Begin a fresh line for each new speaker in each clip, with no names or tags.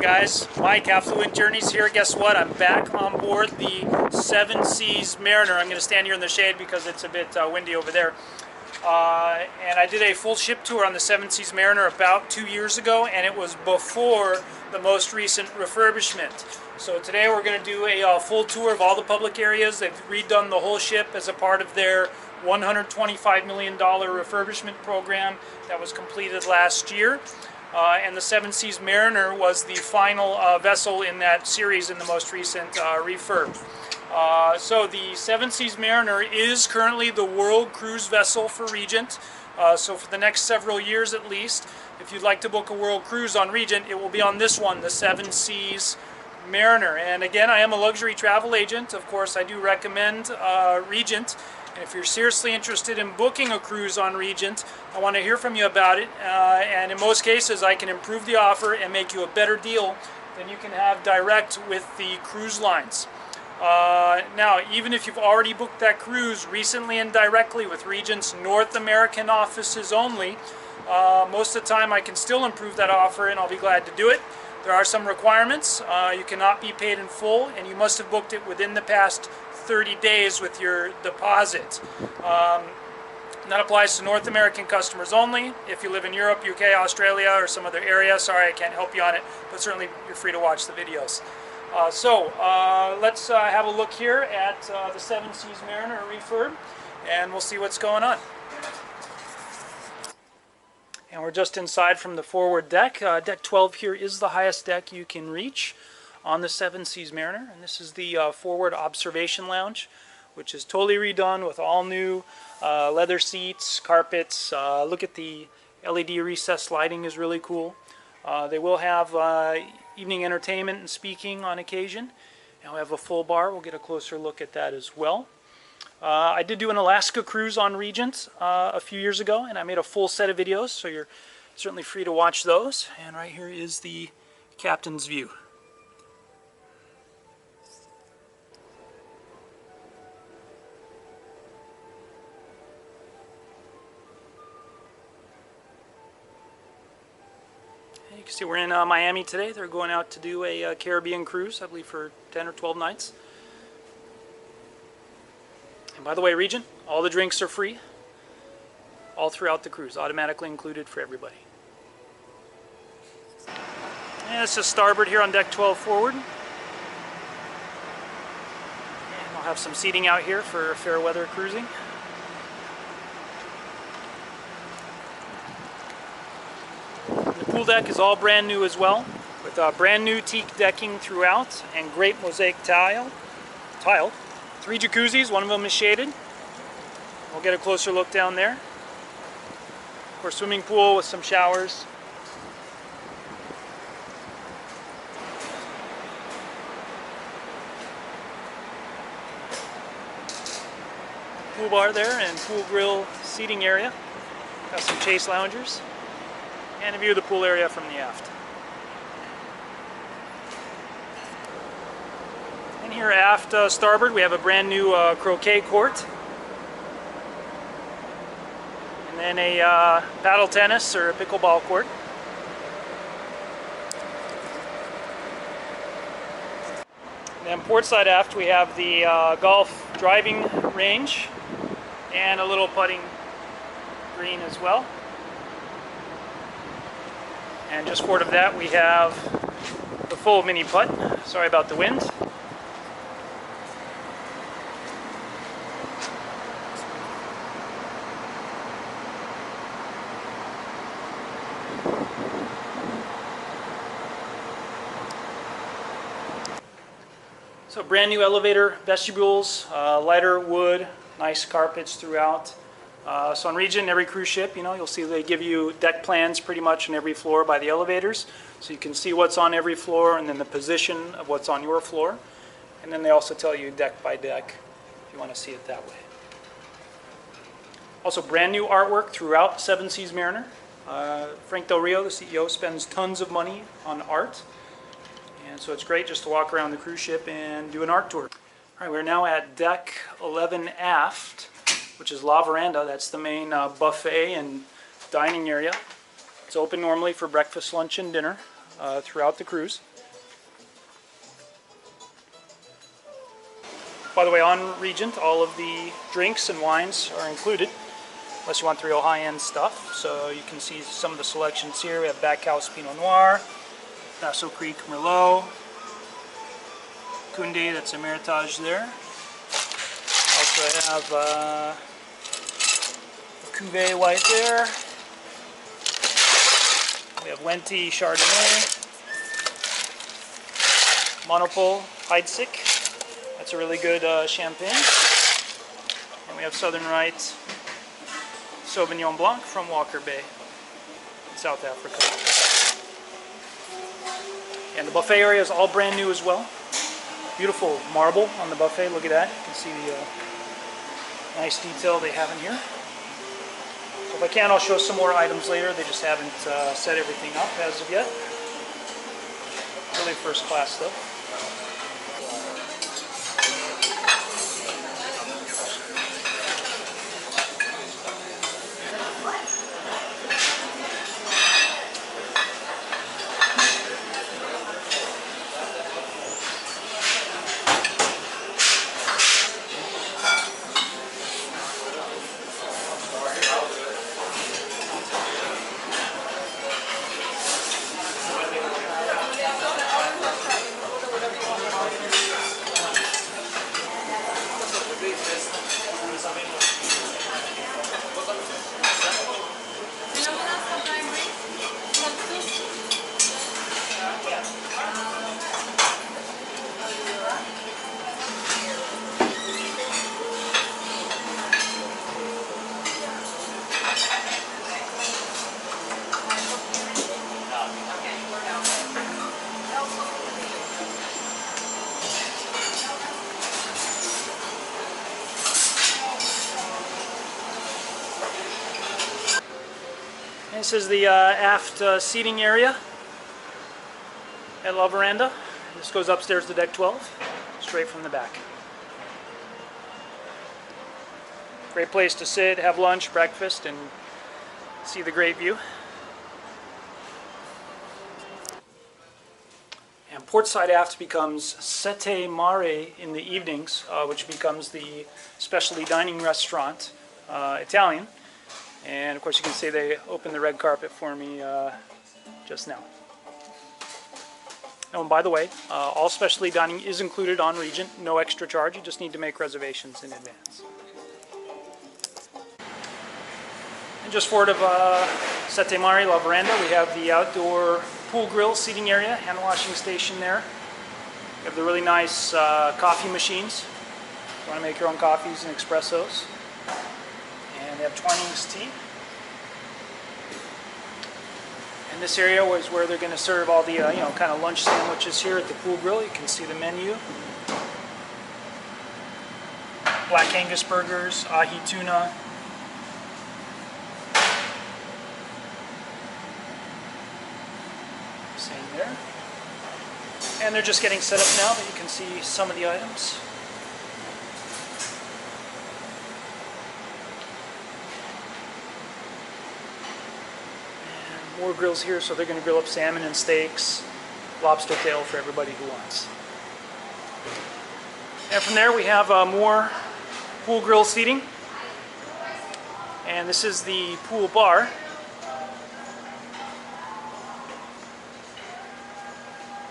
guys, Mike, Affluent Journeys here. Guess what? I'm back on board the Seven Seas Mariner. I'm going to stand here in the shade because it's a bit windy over there. And I did a full ship tour on the Seven Seas Mariner about 2 years ago, and it was before the most recent refurbishment. So today we're going to do a full tour of all the public areas. They've redone the whole ship as a part of their $125 million refurbishment program that was completed last year. And the Seven Seas Mariner was the final vessel in that series in the most recent refurb. So the Seven Seas Mariner is currently the world cruise vessel for Regent. So for the next several years at least, if you'd like to book a world cruise on Regent, it will be on this one, the Seven Seas Mariner. And again, I am a luxury travel agent. Of course, I do recommend Regent. And if you're seriously interested in booking a cruise on Regent, I want to hear from you about it. And in most cases, I can improve the offer and make you a better deal than you can have direct with the cruise lines. Now, even if you've already booked that cruise recently and directly with Regent's North American offices only, most of the time I can still improve that offer, and I'll be glad to do it. There are some requirements. You cannot be paid in full, and you must have booked it within the past 30 days with your deposit. That applies to North American customers only. If you live in Europe, UK, Australia, or some other area, sorry I can't help you on it, but certainly you're free to watch the videos. Let's have a look here at the Seven Seas Mariner refurb, and we'll see what's going on. And we're just inside from the forward deck. Deck 12 here is the highest deck you can reach on the Seven Seas Mariner, and this is the forward observation lounge, which is totally redone with all new leather seats, carpets. Look at the LED recessed lighting, is really cool. They will have evening entertainment and speaking on occasion. And we have a full bar. We'll get a closer look at that as well. I did do an Alaska cruise on Regent a few years ago, and I made a full set of videos, so you're certainly free to watch those. And right here is the captain's view. You can see we're in Miami today. They're going out to do a Caribbean cruise, I believe for 10 or 12 nights. And by the way, Regent, all the drinks are free all throughout the cruise, automatically included for everybody. And this is starboard here on deck 12 forward. And we'll have some seating out here for fair weather cruising. The pool deck is all brand new as well, with brand new teak decking throughout and great mosaic tile. 3 jacuzzis, one of them is shaded. We'll get a closer look down there. Of course, swimming pool with some showers. Pool bar there and pool grill seating area. Got some chase loungers. And a view of the pool area from the aft. And here aft starboard we have a brand new croquet court. And then a paddle tennis or a pickleball court. And then port side aft we have the golf driving range and a little putting green as well. And just forward of that we have the full mini putt. Sorry about the wind. So brand new elevator vestibules, lighter wood, nice carpets throughout. So on Regent, every cruise ship, you'll see they give you deck plans pretty much on every floor by the elevators. So you can see what's on every floor and then the position of what's on your floor. And then they also tell you deck by deck if you want to see it that way. Also brand new artwork throughout Seven Seas Mariner. Frank Del Rio, the CEO, spends tons of money on art. And so it's great just to walk around the cruise ship and do an art tour. All right, we're now at deck 11 aft, which is La Veranda. That's the main buffet and dining area. It's open normally for breakfast, lunch, and dinner throughout the cruise. By the way, on Regent, all of the drinks and wines are included, unless you want the real high-end stuff. So you can see some of the selections here. We have Backhouse Pinot Noir, Basso Creek Merlot, Kunde, that's a Meritage there. Also have a Cuvée white there. We have Lenti Chardonnay, Monopole Heidsick. That's a really good champagne. And we have Southern Rite Sauvignon Blanc from Walker Bay in South Africa. And the buffet area is all brand new as well. Beautiful marble on the buffet. Look at that. You can see the nice detail they have in here. So if I can, I'll show some more items later. They just haven't set everything up as of yet. Really first class stuff. This is the aft seating area at La Veranda. This goes upstairs to deck 12, straight from the back. Great place to sit, have lunch, breakfast, and see the great view. And portside aft becomes Sette Mare in the evenings, which becomes the specialty dining restaurant, Italian. And of course you can see they opened the red carpet for me just now. Oh, and by the way, all specialty dining is included on Regent, no extra charge. You just need to make reservations in advance. And just forward of Sette Mare, La Veranda, we have the outdoor pool grill seating area, hand washing station there. We have the really nice coffee machines. You want to make your own coffees and espressos. And they have Twinings tea. And this area was where they're going to serve all the kind of lunch sandwiches here at the pool grill. You can see the menu. Black Angus burgers, ahi tuna. Same there. And they're just getting set up now, but you can see some of the items. More grills here, so they're going to grill up salmon and steaks, lobster tail for everybody who wants. And from there we have more pool grill seating. And this is the pool bar.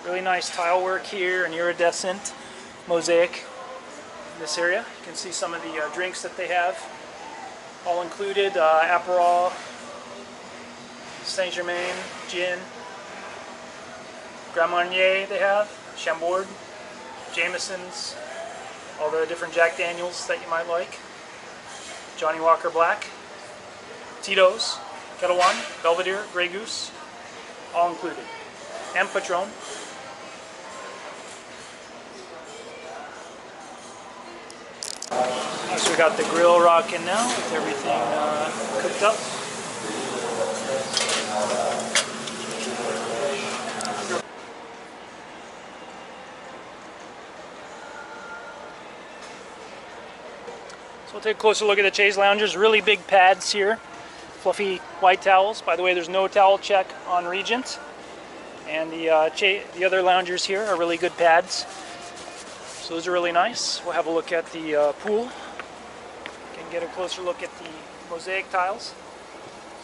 Really nice tile work here and iridescent mosaic in this area. You can see some of the drinks that they have, all included, Aperol, Saint Germain, gin, Grand Marnier they have, Chambord, Jameson's, all the different Jack Daniels that you might like, Johnny Walker Black, Tito's, Kettle One, Belvedere, Grey Goose, all included, and Patron. So we got the grill rocking now with everything cooked up. So we'll take a closer look at the chaise loungers. Really big pads here, fluffy white towels. By the way, there's no towel check on Regent. And the other loungers here are really good pads. So those are really nice. We'll have a look at the pool. Can get a closer look at the mosaic tiles.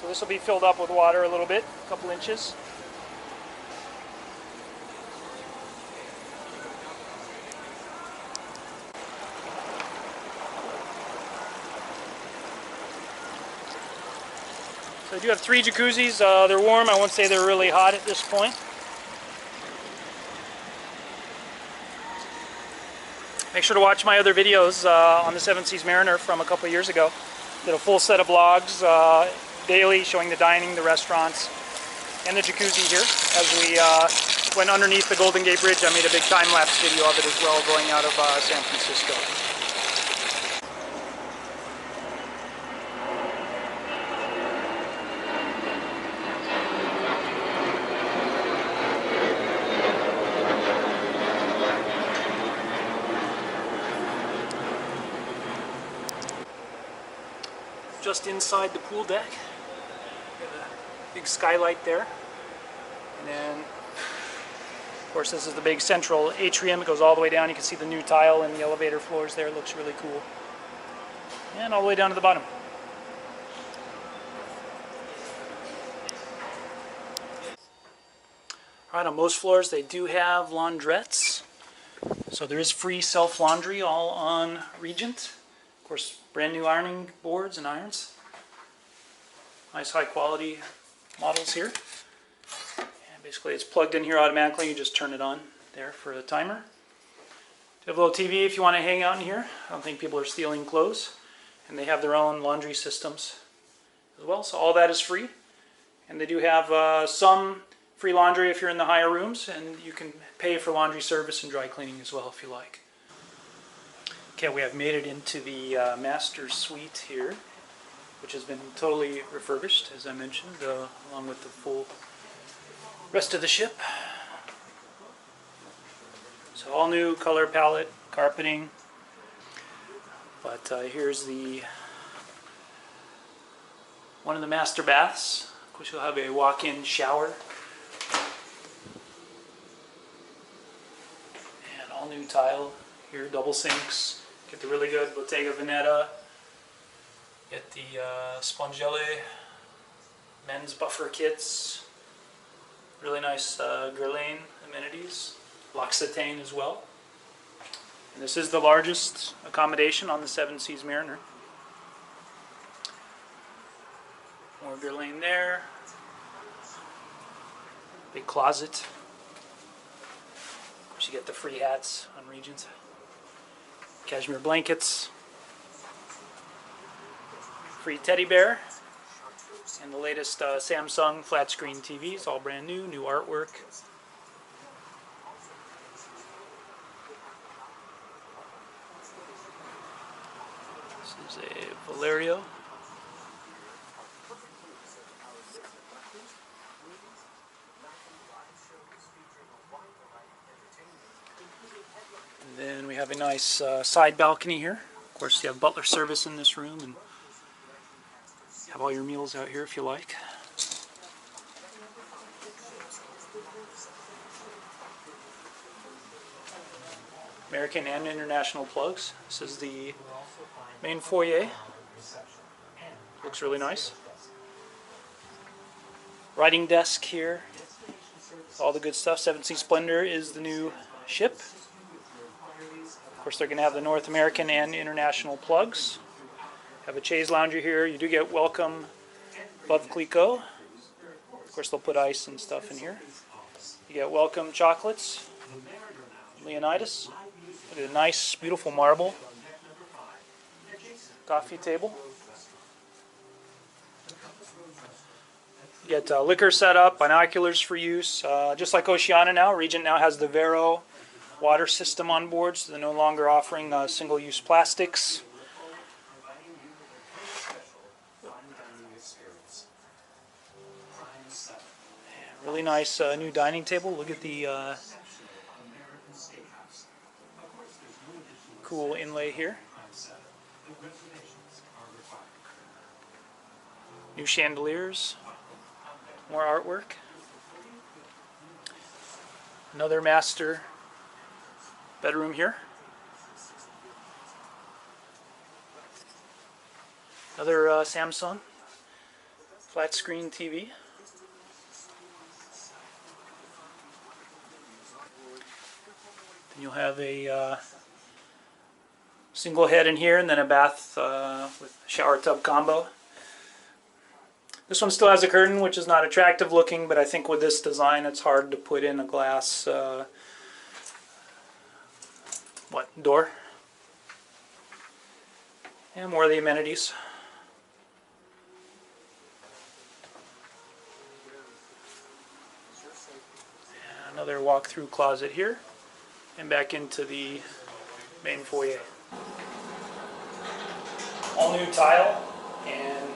So this will be filled up with water a little bit, a couple inches. So I do have 3 jacuzzis. They're warm. I won't say they're really hot at this point. Make sure to watch my other videos on the Seven Seas Mariner from a couple of years ago. Did a full set of vlogs daily showing the dining, the restaurants, and the jacuzzi here. As we went underneath the Golden Gate Bridge, I made a big time-lapse video of it as well, going out of San Francisco. Just inside the pool deck, got a big skylight there, and then of course this is the big central atrium. It goes all the way down. You can see the new tile in the elevator floors there. It looks really cool, and all the way down to the bottom. Alright, on most floors they do have laundrettes, so there is free self laundry all on Regent. Of course, brand new ironing boards and irons. Nice high quality models here. And basically it's plugged in here automatically. You just turn it on there for the timer. They have a little TV if you want to hang out in here. I don't think people are stealing clothes. And they have their own laundry systems as well. So all that is free. And they do have some free laundry if you're in the higher rooms. And you can pay for laundry service and dry cleaning as well if you like. Okay, we have made it into the master suite here, which has been totally refurbished, as I mentioned, along with the full rest of the ship. So all new color palette, carpeting. But here's one of the master baths. Of course, you'll have a walk-in shower. And all new tile here, double sinks. Get the really good Bottega Veneta. Get the Spongele men's buffer kits. Really nice Guerlain amenities. L'Occitane as well. And this is the largest accommodation on the Seven Seas Mariner. More Guerlain there. Big closet. Of course, you get the free hats on Regent. Cashmere blankets, free teddy bear, and the latest Samsung flat screen TVs, all brand new artwork. This is a Valerio. Then we have a nice side balcony here. Of course, you have butler service in this room, and have all your meals out here if you like. American and international plugs. This is the main foyer. Looks really nice. Writing desk here. All the good stuff. Seven Seas Splendor is the new ship. Of course, they're going to have the North American and international plugs. Have a chaise lounger here. You do get welcome above Cliquot. Of course, they'll put ice and stuff in here. You get welcome chocolates. Leonidas. Look at a nice, beautiful marble coffee table. You get liquor set up, binoculars for use. Just like Oceania now, Regent now has the Vero water system on board, so they're no longer offering single-use plastics. Really nice new dining table. Look at the cool inlay here. New chandeliers. More artwork. Another master bedroom here. Another Samsung flat screen TV. Then you'll have a single head in here, and then a bath with shower tub combo. This one still has a curtain, which is not attractive looking, but I think with this design it's hard to put in a glass door. And more of the amenities. And another walk-through closet here, and back into the main foyer. All new tile and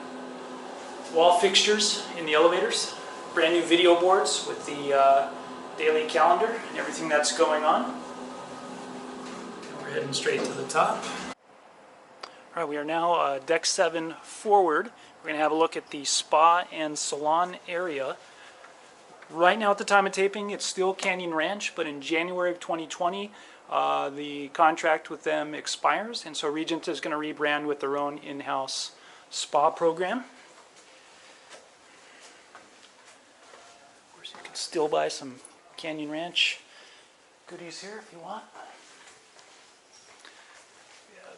wall fixtures in the elevators. Brand new video boards with the daily calendar and everything that's going on. And we're heading straight to the top. Alright, we are now deck 7 forward. We're going to have a look at the spa and salon area. Right now at the time of taping it's still Canyon Ranch, but in January of 2020 the contract with them expires, and so Regent is going to rebrand with their own in-house spa program. Of course, you can still buy some Canyon Ranch goodies here if you want. We have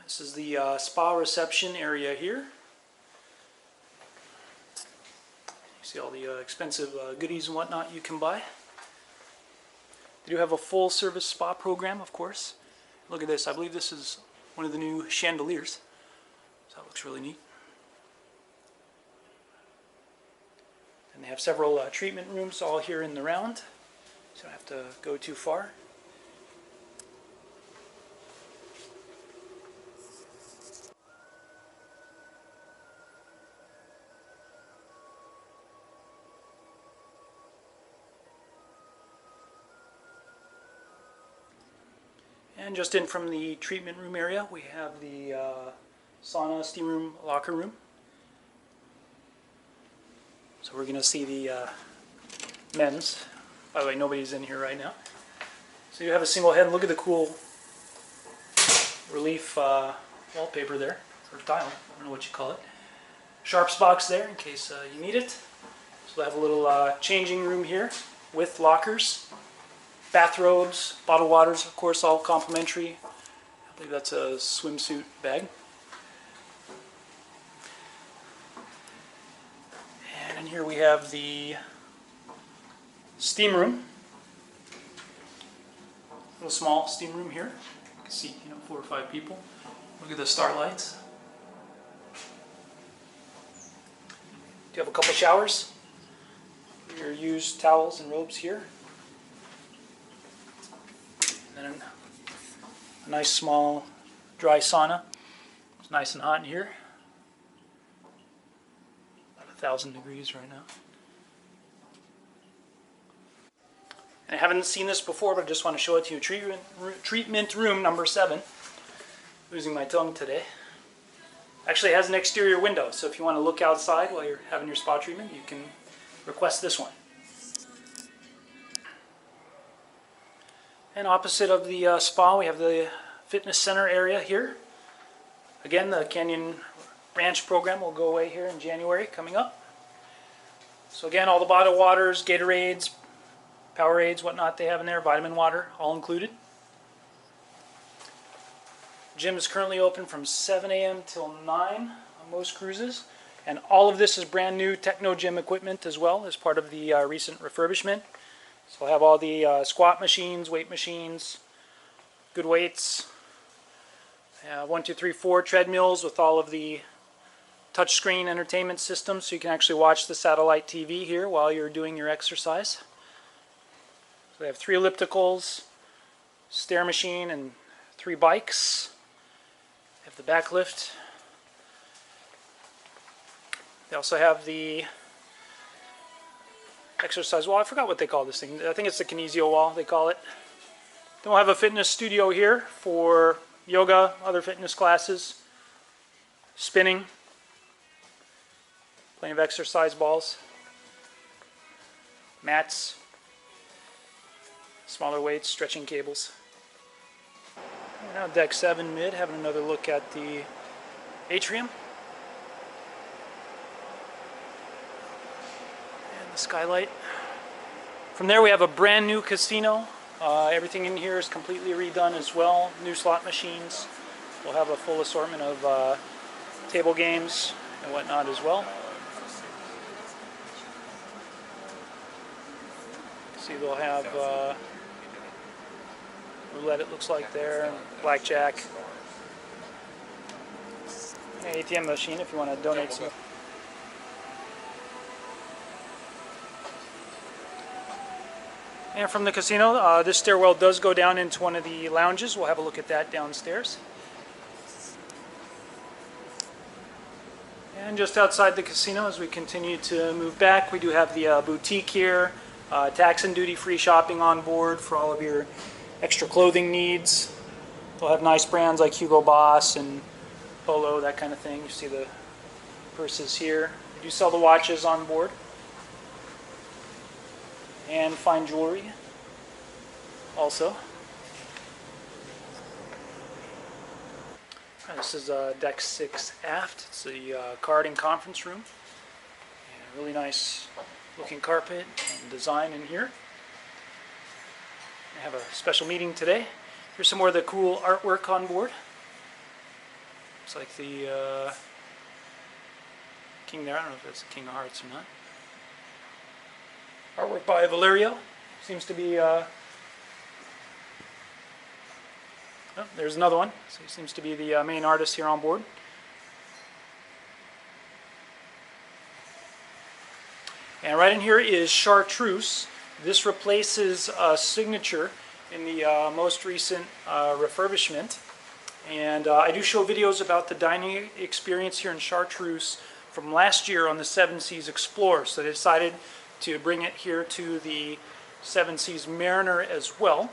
this is the spa reception area here. See all the expensive goodies and whatnot you can buy. They do have a full service spa program, of course. Look at this. I believe this is one of the new chandeliers. So that looks really neat. And they have several treatment rooms all here in the round, so you don't have to go too far. And just in from the treatment room area, we have the sauna, steam room, locker room. So we're going to see the men's. By the way, nobody's in here right now. So you have a single head. Look at the cool relief wallpaper there, or tile. I don't know what you call it. Sharps box there in case you need it. So they have a little changing room here with lockers. Bathrobes, bottled waters, of course, all complimentary. I believe that's a swimsuit bag. And in here we have the steam room. A little small steam room here. You can see, 4 or 5 people. Look at the starlights. Do you have a couple showers? Your used towels and robes here. And a nice small dry sauna. It's nice and hot in here. About 1,000 degrees right now. And I haven't seen this before, but I just want to show it to you. Treatment room number 7. Losing my tongue today. Actually, it has an exterior window, so if you want to look outside while you're having your spa treatment, you can request this one. And opposite of the spa, we have the fitness center area here. Again, the Canyon Ranch program will go away here in January, coming up. So again, all the bottled waters, Gatorades, Powerades, whatnot they have in there, vitamin water, all included. Gym is currently open from 7 a.m. till 9 on most cruises. And all of this is brand new techno gym equipment as well as part of the recent refurbishment. So we'll have all the squat machines, weight machines, good weights, 1, 2, 3, 4 treadmills with all of the touchscreen entertainment systems, so you can actually watch the satellite TV here while you're doing your exercise. So they have 3 ellipticals, stair machine, and 3 bikes. They have the back lift. They also have the exercise wall. I forgot what they call this thing. I think it's the kinesio wall, they call it. Then we'll have a fitness studio here for yoga, other fitness classes, spinning, plenty of exercise balls, mats. Smaller weights, stretching cables. We're now deck 7 mid, having another look at the Atrium. And the skylight. From there we have a brand new casino. Everything in here is completely redone as well. New slot machines. We'll have a full assortment of table games and whatnot as well. See, they'll have roulette, it looks like there, blackjack, an ATM machine if you want to donate some. And from the casino, this stairwell does go down into one of the lounges. We'll have a look at that downstairs. And just outside the casino, as we continue to move back, we do have the boutique here. Tax and duty-free shopping on board for all of your extra clothing needs. They'll have nice brands like Hugo Boss and Polo, that kind of thing. You see the purses here. We do sell the watches on board. And fine jewelry also. This is deck 6 aft. It's the card and conference room. And really nice looking carpet and design in here. I have a special meeting today. Here's some more of the cool artwork on board. Looks like the king there. I don't know if that's the King of Hearts or not. Artwork by Valerio. Seems to be oh, there's another one. So he seems to be the main artist here on board. And right in here is Chartreuse. This replaces Signature in the most recent refurbishment. And I do show videos about the dining experience here in Chartreuse from last year on the Seven Seas Explorer. So they decided to bring it here to the Seven Seas Mariner as well.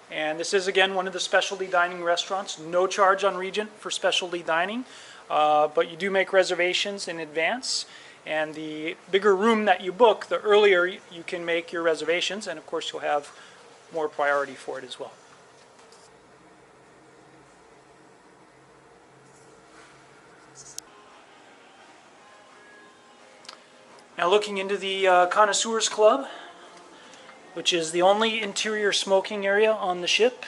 And this is again one of the specialty dining restaurants. No charge on Regent for specialty dining, but you do make reservations in advance. And the bigger room that you book, the earlier you can make your reservations, and of course you'll have more priority for it as well. Now looking into the Connoisseurs Club, which is the only interior smoking area on the ship.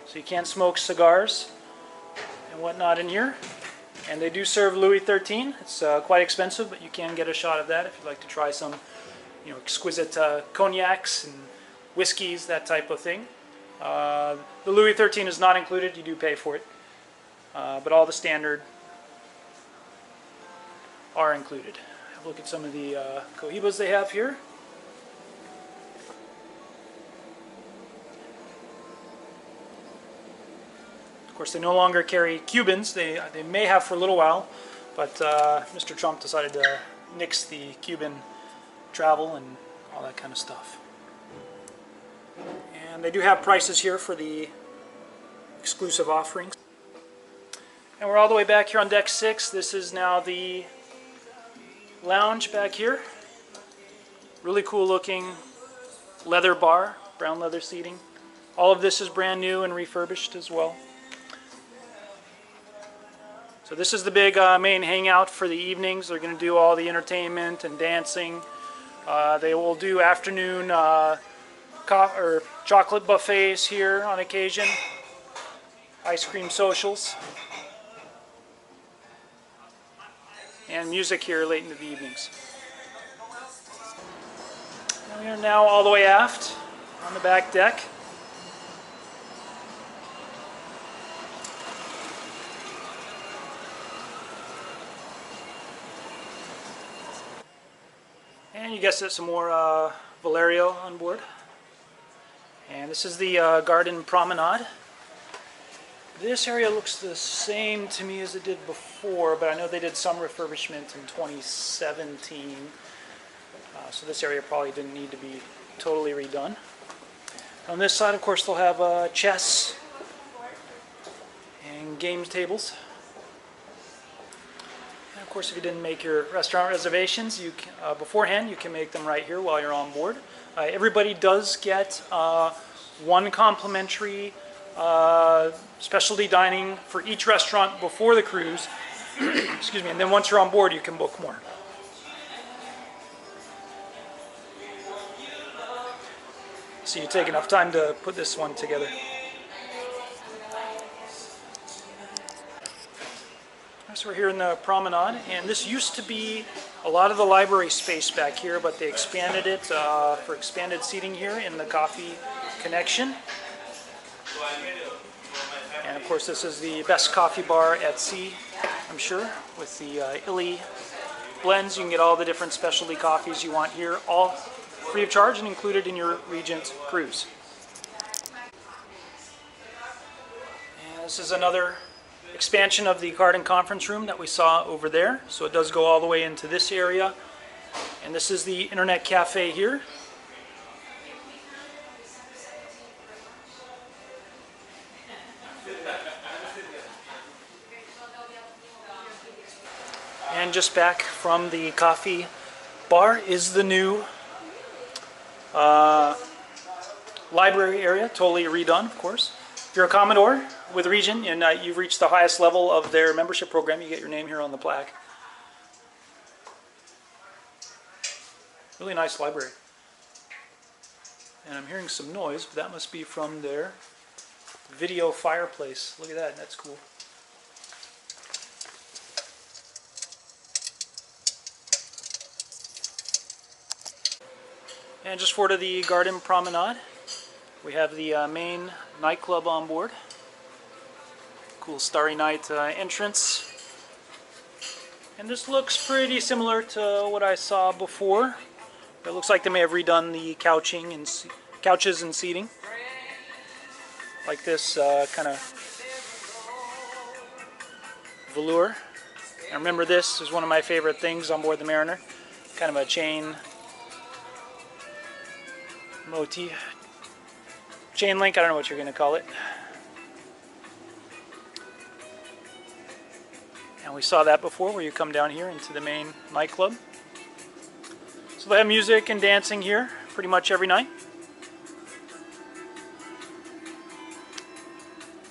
So you can't smoke cigars and whatnot in here. And they do serve Louis XIII. It's quite expensive, but you can get a shot of that if you'd like to try some, exquisite cognacs and whiskeys, that type of thing. The Louis XIII is not included. You do pay for it. But all the standard are included. Have a look at some of the cohibas they have here. Of course, they no longer carry Cubans. They may have for a little while, but Mr. Trump decided to nix the Cuban travel and all that kind of stuff. And they do have prices here for the exclusive offerings. And we're all the way back here on deck 6. This is now the lounge back here. Really cool looking leather bar, brown leather seating. All of this is brand new and refurbished as well. So this is the big main hangout for the evenings. They're going to do all the entertainment and dancing. They will do afternoon chocolate buffets here on occasion. Ice cream socials. And music here late into the evenings. And we are now all the way aft on the back deck. And you guessed it, some more Valerio on board. And this is the garden promenade. This area looks the same to me as it did before, but I know they did some refurbishment in 2017. So this area probably didn't need to be totally redone. On this side, of course, they'll have chess and games tables. And Of course, if you didn't make your restaurant reservations beforehand, you can make them right here while you're on board. Everybody does get one complimentary specialty dining for each restaurant before the cruise. Excuse me, and then once you're on board, you can book more. So you take enough time to put this one together. So we're here in the promenade, and this used to be a lot of the library space back here, but they expanded it for expanded seating here in the coffee connection. And of course, this is the best coffee bar at sea, I'm sure, with the Illy blends. You can get all the different specialty coffees you want here, all free of charge and included in your Regent cruise. And this is another expansion of the garden conference room that we saw over there. So it does go all the way into this area. And this is the internet cafe here. And just back from the coffee bar is the new library area, totally redone, of course. If you're a Commodore with Regent and you've reached the highest level of their membership program, you get your name here on the plaque. Really nice library. And I'm hearing some noise, but that must be from their video fireplace. Look at that, that's cool. And just forward of the garden promenade, we have the main nightclub on board. Cool Starry Night entrance. And this looks pretty similar to what I saw before. It looks like they may have redone the couching and couches and seating. Like this kind of velour. And remember, this is one of my favorite things on board the Mariner. Kind of a chain motif. Chain link, I don't know what you're going to call it. And we saw that before, where you come down here into the main nightclub. So they have music and dancing here pretty much every night.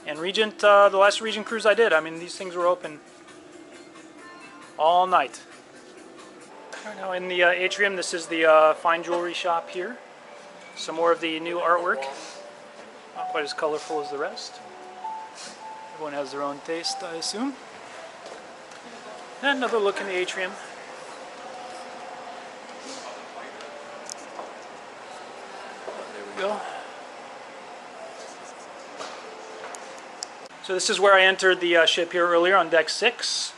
And Regent, the last Regent cruise I did, I mean, these things were open all night. Right now in the Atrium, this is the fine jewelry shop here. Some more of the new artwork. Not quite as colorful as the rest. Everyone has their own taste, I assume. And another look in the Atrium. There we go. So this is where I entered the ship here earlier on deck 6.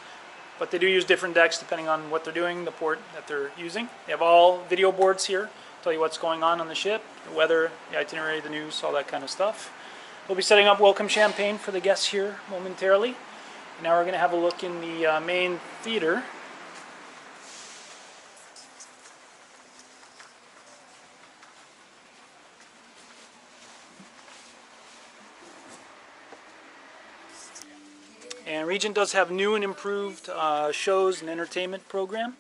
But they do use different decks depending on what they're doing, the port that they're using. They have all video boards here. Tell you what's going on the ship, the weather, the itinerary, the news, all that kind of stuff. We'll be setting up welcome champagne for the guests here momentarily. Now we're going to have a look in the main theater. And Regent does have new and improved shows and entertainment program.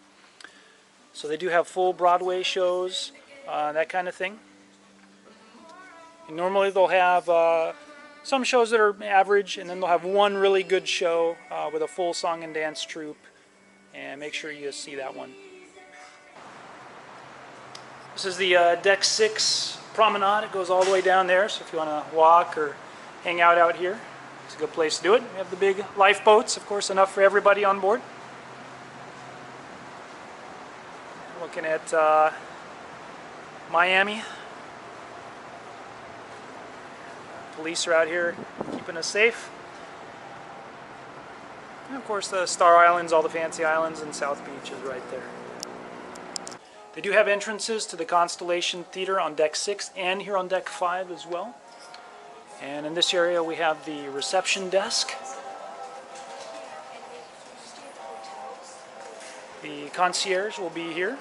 So they do have full Broadway shows, that kind of thing. And normally they'll have some shows that are average, and then they'll have one really good show with a full song and dance troupe. And make sure you see that one. This is the deck 6 promenade. It goes all the way down there, so if you want to walk or hang out here, it's a good place to do it. We have the big lifeboats, of course, enough for everybody on board. Looking at Miami. Police are out here keeping us safe. And of course the Star Islands, all the fancy islands, and South Beach is right there. They do have entrances to the Constellation Theater on deck 6 and here on deck 5 as well. And in this area we have the reception desk. The concierge will be here.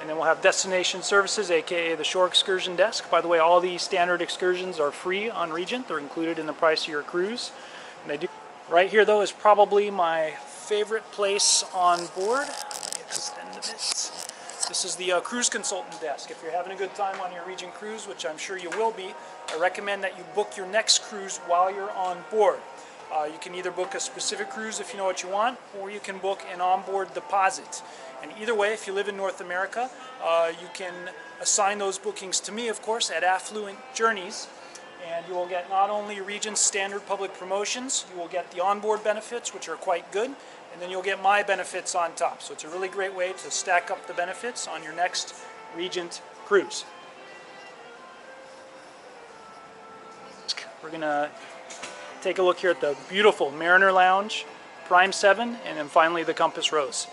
And then we'll have destination services, aka the shore excursion desk. By the way, all the standard excursions are free on Regent. They're included in the price of your cruise. And they do. Right here, though, is probably my favorite place on board. Let me extend a bit. This is the cruise consultant desk. If you're having a good time on your Regent cruise, which I'm sure you will be, I recommend that you book your next cruise while you're on board. You can either book a specific cruise if you know what you want, or you can book an onboard deposit. And either way, if you live in North America, you can assign those bookings to me, of course, at Affluent Journeys. And you will get not only Regent's standard public promotions, you will get the onboard benefits, which are quite good, and then you'll get my benefits on top. So it's a really great way to stack up the benefits on your next Regent cruise. We're going to take a look here at the beautiful Mariner Lounge, Prime 7, and then finally the Compass Rose.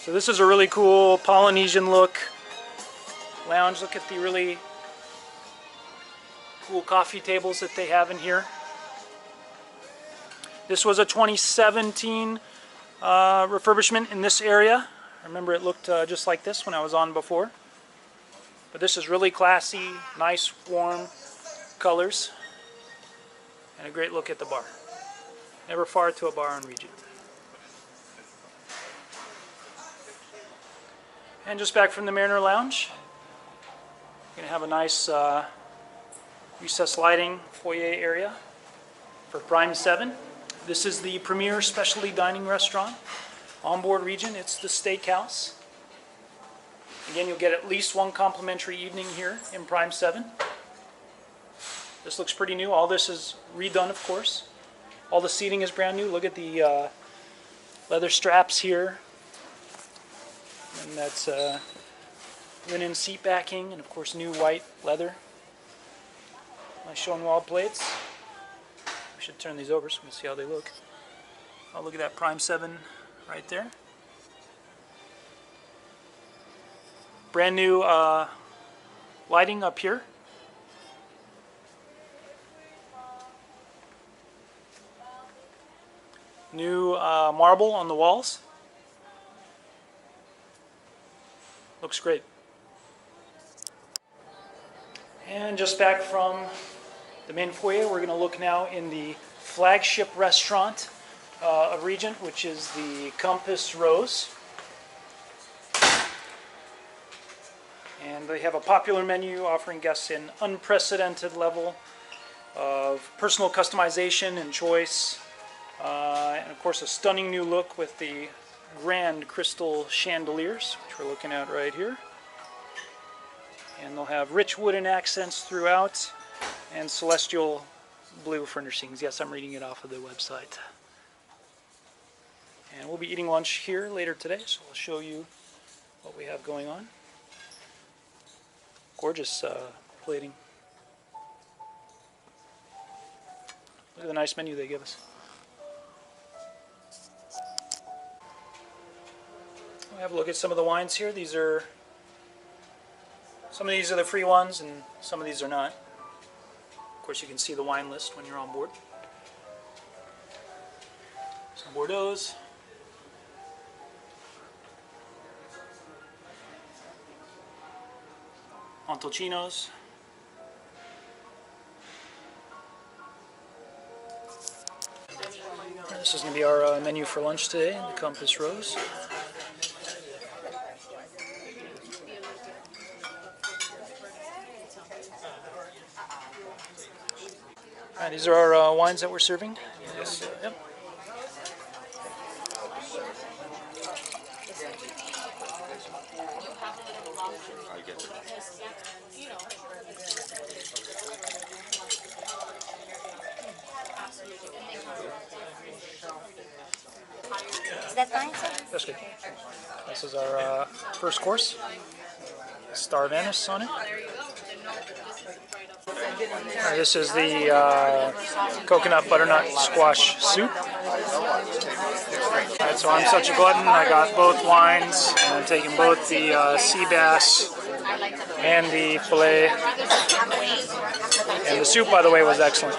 So this is a really cool Polynesian look lounge. Look at the really cool coffee tables that they have in here. This was a 2017 refurbishment in this area. I remember it looked just like this when I was on before. But this is really classy, nice, warm colors, and a great look at the bar. Never far to a bar on Regent. And just back from the Mariner Lounge, we're going to have a nice recessed lighting foyer area for Prime 7. This is the premier specialty dining restaurant on board Regent. It's the Steakhouse. Again, you'll get at least one complimentary evening here in Prime 7. This looks pretty new. All this is redone, of course. All the seating is brand new. Look at the leather straps here. And that's linen seat backing, and of course new white leather. Nice showing wall plates. We should turn these over so we can see how they look. Oh, look at that Prime 7 right there. Brand new lighting up here. New marble on the walls. Looks great. And just back from the main foyer, we're going to look now in the flagship restaurant of Regent, which is the Compass Rose. And they have a popular menu offering guests an unprecedented level of personal customization and choice. And of course a stunning new look with the grand crystal chandeliers, which we're looking at right here. And they'll have rich wooden accents throughout and celestial blue furnishings. Yes, I'm reading it off of the website. And we'll be eating lunch here later today, so I'll show you what we have going on. Gorgeous plating. Look at the nice menu they give us. We'll have a look at some of the wines here. Some of these are the free ones and some of these are not. Of course, you can see the wine list when you're on board. Some Bordeaux's. Montalcinos. This is going to be our menu for lunch today, the Compass Rose. Alright, these are our wines that we're serving. Yes. Yep.
Is that fine, sir?
That's good. This is our first course. Star of Anise on it. This is the coconut butternut squash soup. Alright, so I'm such a glutton. I got both wines, and I'm taking both the sea bass and the filet. And the soup, by the way, was excellent.